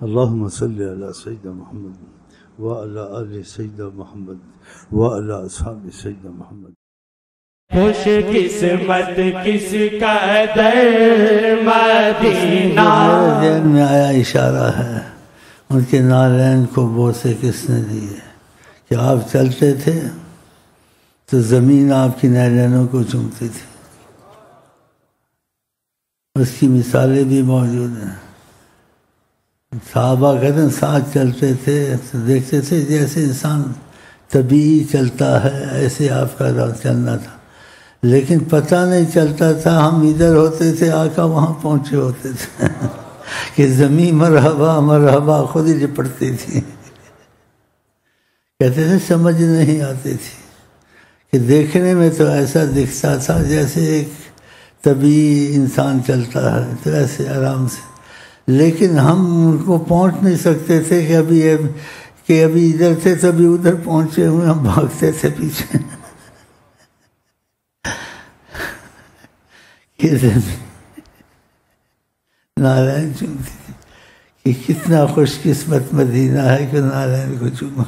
اللهم صل على سيدنا محمد وعلى آل سيدنا محمد وعلى أصحاب سيدنا محمد. خوش قسمت کس کا در مدینہ. میرے ذہن میں آیا اشارہ ہے ان کے نالین کو بوسے کس نے دیے کہ آپ چلتے تھے تو زمین آپ کی نالینوں کو چومتی تھی. اس کی مثالیں بھی موجود ہیں. صحابہ کہتے ہیں ساتھ چلتے تھے تو دیکھتے تھے جیسے انسان طبیعی چلتا ہے ایسے آپ کا چلنا تھا، لیکن پتہ نہیں چلتا تھا ہم ادھر ہوتے تھے آقا وہاں پہنچے ہوتے تھے کہ زمین مرحبا مرحبا خود ہی لپٹتی تھی. کہتے تھے سمجھ نہیں آتی تھی کہ دیکھنے میں تو ایسا دکھتا تھا جیسے ایک طبیعی انسان چلتا ہے تو ایسے آرام سے، لیکن ہم ان کو پہنچ نہیں سکتے تھے کہ ابھی ادھر تھے تبھی ادھر پہنچے ہوئے، ہم بھاگتے تھے پیچھے. نالین چومتی تھی کہ کتنا خوش قسمت مدینہ ہے کہ نالین کو چوما.